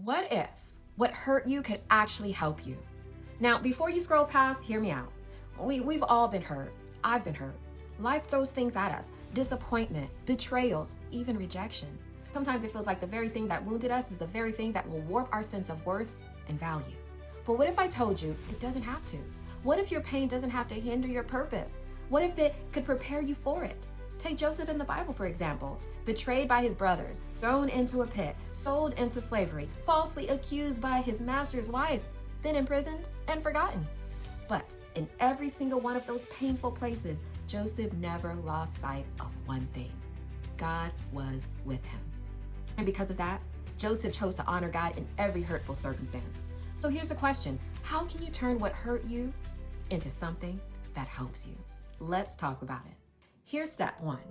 What if what hurt you could actually help you? Now, before you scroll past, hear me out. We've all been hurt. I've been hurt. Life throws things at us: disappointment, betrayals, even rejection. Sometimes it feels like the very thing that wounded us is the very thing that will warp our sense of worth and value. But what if I told you it doesn't have to? What if your pain doesn't have to hinder your purpose? What if it could prepare you for it? Take Joseph in the Bible, for example. Betrayed by his brothers, thrown into a pit, sold into slavery, falsely accused by his master's wife, then imprisoned and forgotten. But in every single one of those painful places, Joseph never lost sight of one thing: God was with him. And because of that, Joseph chose to honor God in every hurtful circumstance. So here's the question: how can you turn what hurt you into something that helps you? Let's talk about it. Here's step one: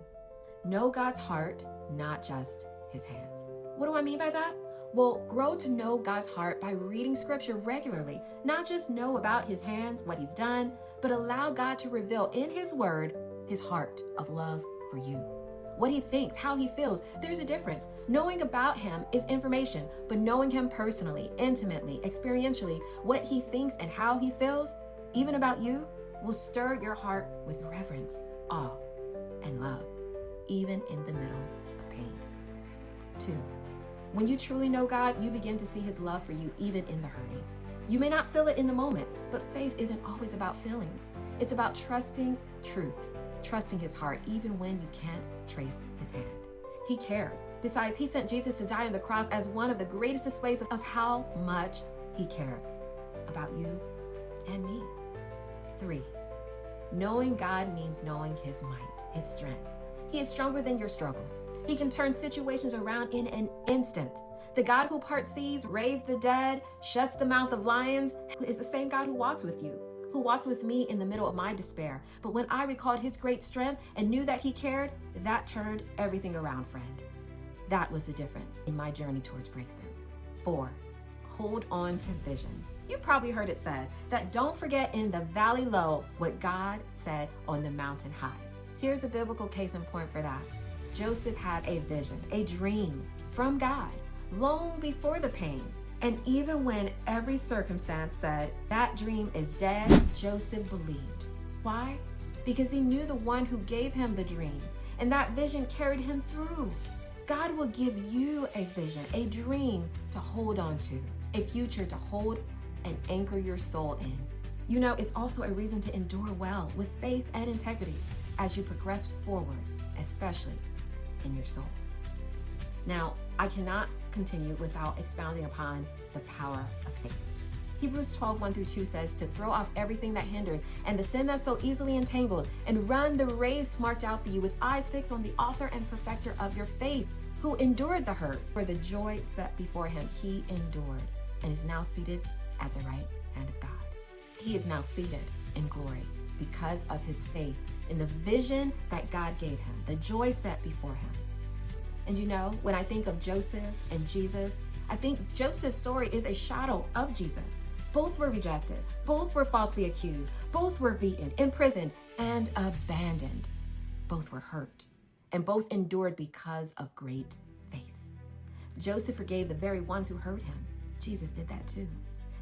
know God's heart, not just his hands. What do I mean by that? Well, grow to know God's heart by reading scripture regularly. Not just know about his hands, what he's done, but allow God to reveal in his word his heart of love for you. What he thinks, how he feels, there's a difference. Knowing about him is information, but knowing him personally, intimately, experientially, what he thinks and how he feels, even about you, will stir your heart with reverence, awe, and love, even in the middle of pain. 2, when you truly know God, you begin to see his love for you even in the hurting. You may not feel it in the moment, but faith isn't always about feelings. It's about trusting truth, trusting his heart even when you can't trace his hand. He cares. Besides, he sent Jesus to die on the cross as one of the greatest displays of how much he cares about you and me. 3, knowing God means knowing his might, his strength. He is stronger than your struggles. He can turn situations around in an instant. The God who parts seas, raised the dead, shuts the mouth of lions, is the same God who walks with you, who walked with me in the middle of my despair. But when I recalled his great strength and knew that he cared, that turned everything around, friend. That was the difference in my journey towards breakthrough. 4, hold on to vision. You've probably heard it said that don't forget in the valley lows what God said on the mountain highs. Here's a biblical case in point for that. Joseph had a vision, a dream from God long before the pain. And even when every circumstance said that dream is dead, Joseph believed. Why? Because he knew the one who gave him the dream, and that vision carried him through. God will give you a vision, a dream to hold on to, a future to hold and anchor your soul in. You know, it's also a reason to endure well with faith and integrity as you progress forward, especially in your soul. Now, I cannot continue without expounding upon the power of faith. Hebrews 12:1-2 says to throw off everything that hinders and the sin that so easily entangles, and run the race marked out for you with eyes fixed on the author and perfecter of your faith, who endured the hurt for the joy set before him. He endured and is now seated at the right hand of God. He is now seated in glory because of his faith in the vision that God gave him, the joy set before him. And you know, when I think of Joseph and Jesus, I think Joseph's story is a shadow of Jesus. Both were rejected, both were falsely accused, both were beaten, imprisoned, and abandoned. Both were hurt, and both endured because of great faith. Joseph forgave the very ones who hurt him. Jesus did that too.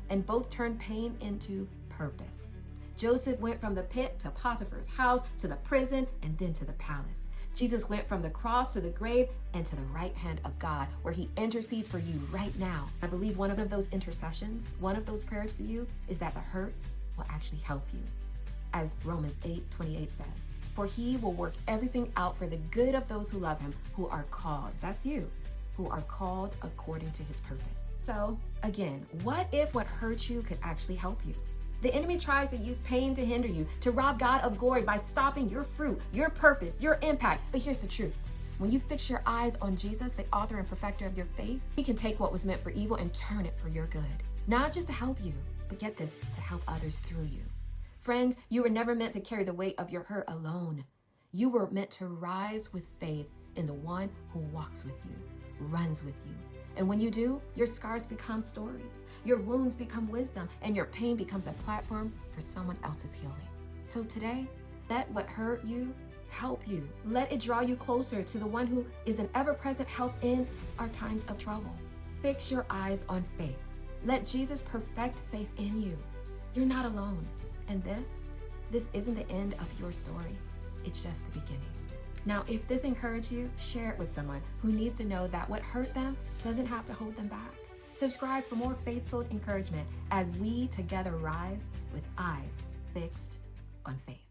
And both turned pain into purpose. Joseph went from the pit to Potiphar's house, to the prison, and then to the palace. Jesus went from the cross to the grave and to the right hand of God, where he intercedes for you right now. I believe one of those intercessions, one of those prayers for you, is that the hurt will actually help you. As Romans 8:28 says, for he will work everything out for the good of those who love him, who are called, that's you, who are called according to his purpose. So again, what if what hurt you could actually help you? The enemy tries to use pain to hinder you, to rob God of glory by stopping your fruit, your purpose, your impact. But here's the truth. When you fix your eyes on Jesus, the author and perfecter of your faith, he can take what was meant for evil and turn it for your good. Not just to help you, but get this, to help others through you. Friend, you were never meant to carry the weight of your hurt alone. You were meant to rise with faith in the one who walks with you, runs with you. And when you do, your scars become stories, your wounds become wisdom, and your pain becomes a platform for someone else's healing. So today, let what hurt you help you. Let it draw you closer to the one who is an ever-present help in our times of trouble. fix your eyes on faith. Let Jesus perfect faith in you. You're not alone. And this isn't the end of your story. It's just the beginning. Now, if this encouraged you, share it with someone who needs to know that what hurt them doesn't have to hold them back. Subscribe for more faith-filled encouragement as we together rise with eyes fixed on faith.